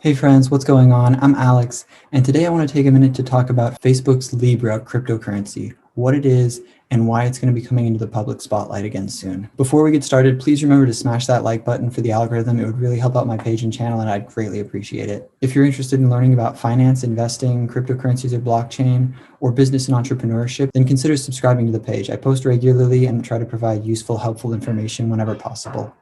Hey friends, what's going on? I'm Alex, and today I want to take a minute to talk about Facebook's Libra cryptocurrency, what it is, and why it's going to be coming into the public spotlight again soon. Before we get started, please remember to smash that like button for the algorithm. It would really help out my page and channel, and I'd greatly appreciate it. If you're interested in learning about finance, investing, cryptocurrencies or blockchain, or business and entrepreneurship, then consider subscribing to the page. I post regularly and try to provide useful, helpful information whenever possible.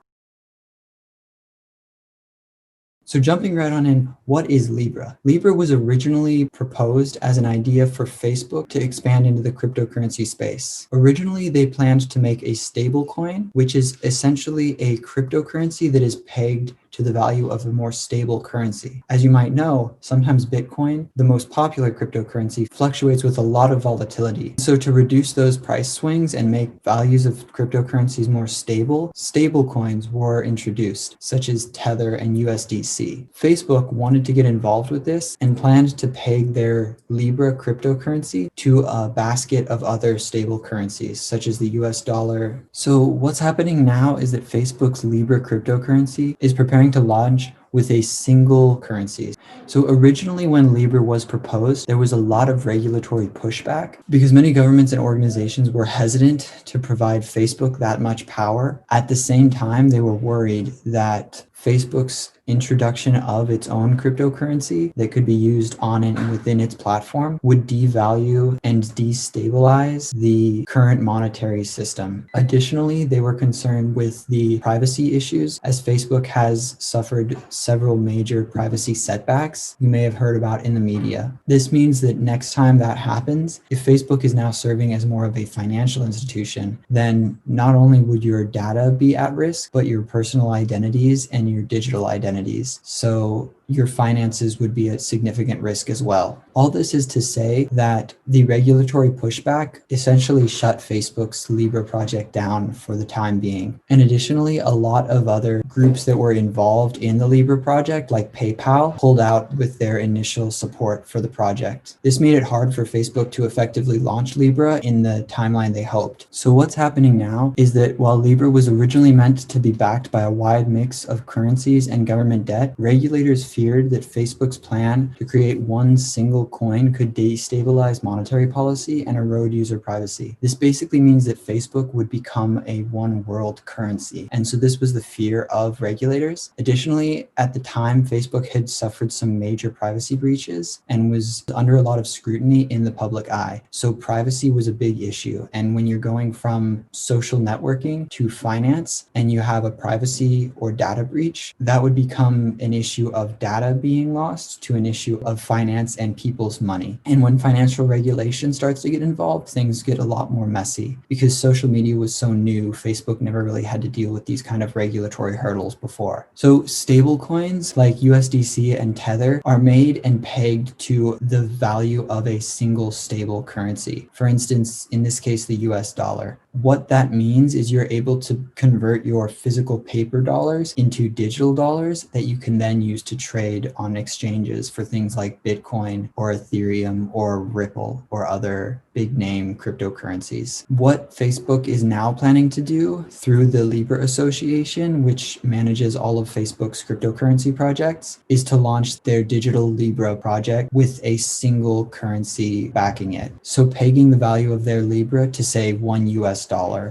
So jumping right on in, what is Libra? Libra was originally proposed as an idea for Facebook to expand into the cryptocurrency space. Originally, they planned to make a stable coin, which is essentially a cryptocurrency that is pegged to the value of a more stable currency. As you might know, sometimes Bitcoin, the most popular cryptocurrency, fluctuates with a lot of volatility. So to reduce those price swings and make values of cryptocurrencies more stable, stable coins were introduced, such as Tether and USDC. Facebook wanted to get involved with this and planned to peg their Libra cryptocurrency to a basket of other stable currencies, such as the US dollar. So what's happening now is that Facebook's Libra cryptocurrency is preparing to launch with a single currency. So originally when Libra was proposed, there was a lot of regulatory pushback because many governments and organizations were hesitant to provide Facebook that much power. At the same time, they were worried that Facebook's introduction of its own cryptocurrency that could be used on and within its platform would devalue and destabilize the current monetary system. Additionally, they were concerned with the privacy issues, as Facebook has suffered several major privacy setbacks you may have heard about in the media. This means that next time that happens, if Facebook is now serving as more of a financial institution, then not only would your data be at risk, but your personal identities and your digital identities. So your finances would be at significant risk as well. All this is to say that the regulatory pushback essentially shut Facebook's Libra project down for the time being. And additionally, a lot of other groups that were involved in the Libra project, like PayPal, pulled out with their initial support for the project. This made it hard for Facebook to effectively launch Libra in the timeline they hoped. So what's happening now is that while Libra was originally meant to be backed by a wide mix of currencies and government debt, regulators feared that Facebook's plan to create one single coin could destabilize monetary policy and erode user privacy. This basically means that Facebook would become a one world currency. And so this was the fear of regulators. Additionally, at the time, Facebook had suffered some major privacy breaches and was under a lot of scrutiny in the public eye. So privacy was a big issue. And when you're going from social networking to finance and you have a privacy or data breach, that would become an issue of data being lost to an issue of finance and people's money. And when financial regulation starts to get involved, things get a lot more messy. Because social media was so new, Facebook never really had to deal with these kind of regulatory hurdles before. So stable coins like USDC and Tether are made and pegged to the value of a single stable currency. For instance, in this case, the US dollar. What that means is you're able to convert your physical paper dollars into digital dollars that you can then use to trade on exchanges for things like Bitcoin or Ethereum or Ripple or other big name cryptocurrencies. What Facebook is now planning to do through the Libra Association, which manages all of Facebook's cryptocurrency projects, is to launch their digital Libra project with a single currency backing it. So pegging the value of their Libra to say $1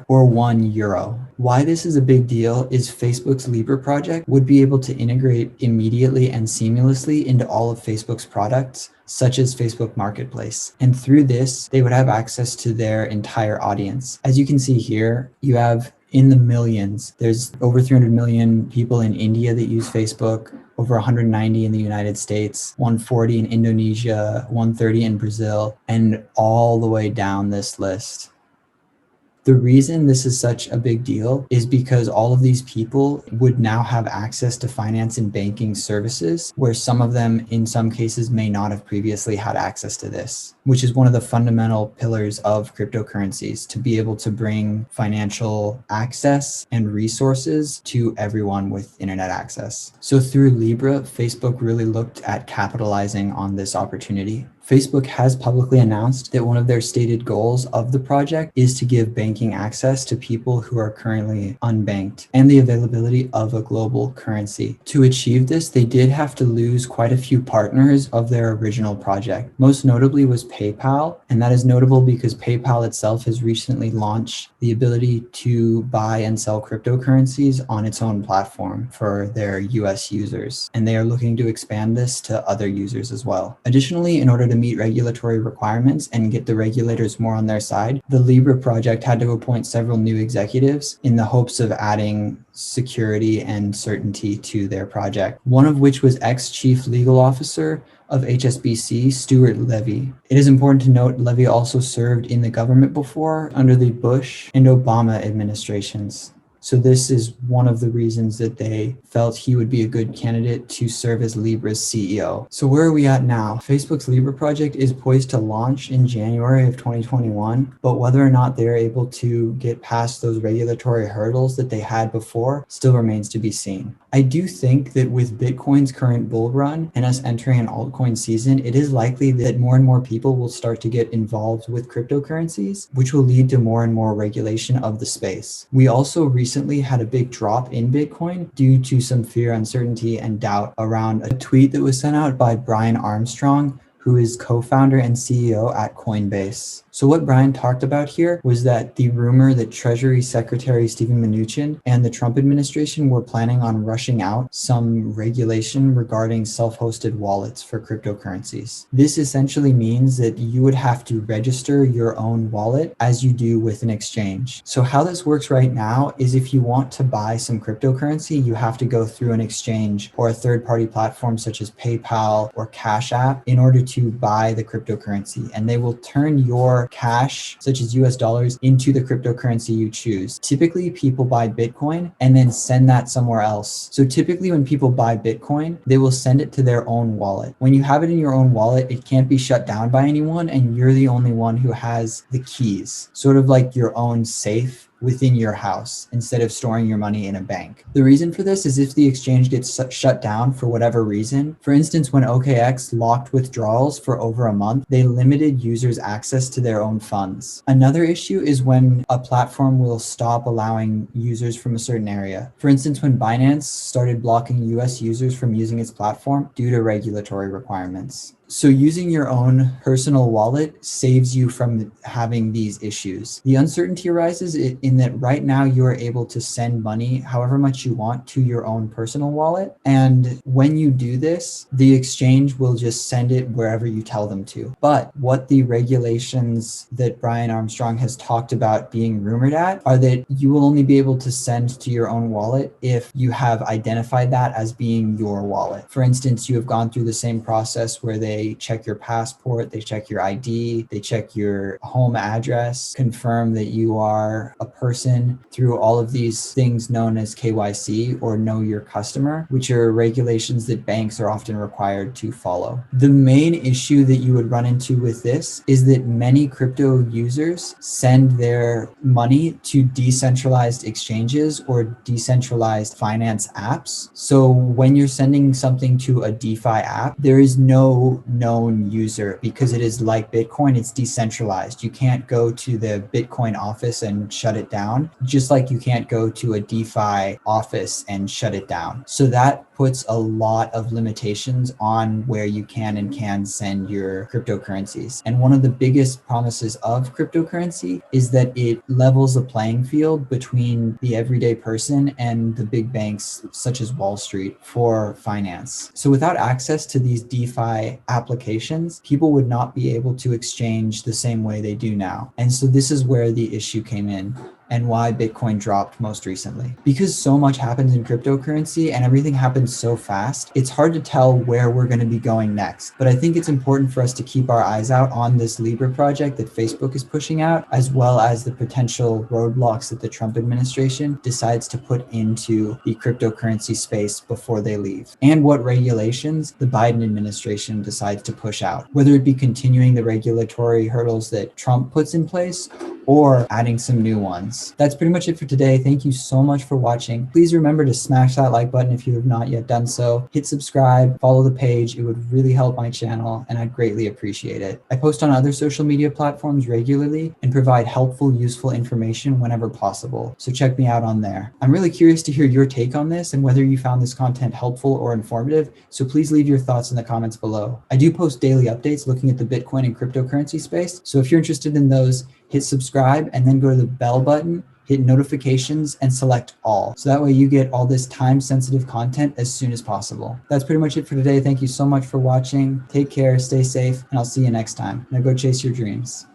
or €1. Why this is a big deal is Facebook's Libra project would be able to integrate immediately and seamlessly into all of Facebook's products, such as Facebook Marketplace. And through this, they would have access to their entire audience. As you can see here, you have in the millions. There's over 300 million people in India that use Facebook, over 190 in the United States, 140 in Indonesia, 130 in Brazil, and all the way down this list. The reason this is such a big deal is because all of these people would now have access to finance and banking services, where some of them, in some cases, may not have previously had access to this, which is one of the fundamental pillars of cryptocurrencies, to be able to bring financial access and resources to everyone with internet access. So through Libra, Facebook really looked at capitalizing on this opportunity. Facebook has publicly announced that one of their stated goals of the project is to give banking access to people who are currently unbanked and the availability of a global currency. To achieve this, they did have to lose quite a few partners of their original project. Most notably was PayPal, and that is notable because PayPal itself has recently launched the ability to buy and sell cryptocurrencies on its own platform for their US users, and they are looking to expand this to other users as well. Additionally, in order to meet regulatory requirements and get the regulators more on their side, the Libra project had to appoint several new executives in the hopes of adding security and certainty to their project, one of which was ex-chief legal officer of HSBC, Stuart Levy. It is important to note Levy also served in the government before under the Bush and Obama administrations. So this is one of the reasons that they felt he would be a good candidate to serve as Libra's CEO. So where are we at now? Facebook's Libra project is poised to launch in January of 2021, but whether or not they're able to get past those regulatory hurdles that they had before still remains to be seen. I do think that with Bitcoin's current bull run and us entering an altcoin season, it is likely that more and more people will start to get involved with cryptocurrencies, which will lead to more and more regulation of the space. We also recently had a big drop in Bitcoin due to some fear, uncertainty, and doubt around a tweet that was sent out by Brian Armstrong, who is co-founder and CEO at Coinbase. So what Brian talked about here was that the rumor that Treasury Secretary Steven Mnuchin and the Trump administration were planning on rushing out some regulation regarding self-hosted wallets for cryptocurrencies. This essentially means that you would have to register your own wallet as you do with an exchange. So how this works right now is if you want to buy some cryptocurrency, you have to go through an exchange or a third-party platform such as PayPal or Cash App in order to buy the cryptocurrency, and they will turn your cash, such as US dollars, into the cryptocurrency you choose. Typically, people buy Bitcoin and then send that somewhere else. So typically when people buy Bitcoin, they will send it to their own wallet. When you have it in your own wallet, it can't be shut down by anyone, and you're the only one who has the keys, sort of like your own safe within your house instead of storing your money in a bank. The reason for this is if the exchange gets shut down for whatever reason. For instance, when OKX locked withdrawals for over a month, they limited users' access to their own funds. Another issue is when a platform will stop allowing users from a certain area. For instance, when Binance started blocking US users from using its platform due to regulatory requirements. So using your own personal wallet saves you from having these issues. The uncertainty arises in that right now you are able to send money however much you want to your own personal wallet. And when you do this, the exchange will just send it wherever you tell them to. But what the regulations that Brian Armstrong has talked about being rumored at are that you will only be able to send to your own wallet if you have identified that as being your wallet. For instance, you have gone through the same process where they check your passport, they check your ID, they check your home address, confirm that you are a person through all of these things known as KYC or Know Your Customer, which are regulations that banks are often required to follow. The main issue that you would run into with this is that many crypto users send their money to decentralized exchanges or decentralized finance apps. So when you're sending something to a DeFi app, there is no known user because it is like Bitcoin, it's decentralized. You can't go to the Bitcoin office and shut it down, just like you can't go to a DeFi office and shut it down. So that puts a lot of limitations on where you can and can't send your cryptocurrencies. And one of the biggest promises of cryptocurrency is that it levels the playing field between the everyday person and the big banks such as Wall Street for finance. So without access to these DeFi applications, people would not be able to exchange the same way they do now. And so this is where the issue came in and why Bitcoin dropped most recently. Because so much happens in cryptocurrency and everything happens so fast, it's hard to tell where we're going to be going next. But I think it's important for us to keep our eyes out on this Libra project that Facebook is pushing out, as well as the potential roadblocks that the Trump administration decides to put into the cryptocurrency space before they leave, and what regulations the Biden administration decides to push out, whether it be continuing the regulatory hurdles that Trump puts in place or adding some new ones. That's pretty much it for today. Thank you so much for watching. Please remember to smash that like button if you have not yet done so. Hit subscribe, follow the page. It would really help my channel and I'd greatly appreciate it. I post on other social media platforms regularly and provide helpful, useful information whenever possible. So check me out on there. I'm really curious to hear your take on this and whether you found this content helpful or informative. So please leave your thoughts in the comments below. I do post daily updates looking at the Bitcoin and cryptocurrency space. So if you're interested in those, hit subscribe and then go to the bell button, hit notifications and select all. So that way you get all this time-sensitive content as soon as possible. That's pretty much it for today. Thank you so much for watching. Take care, stay safe, and I'll see you next time. Now go chase your dreams.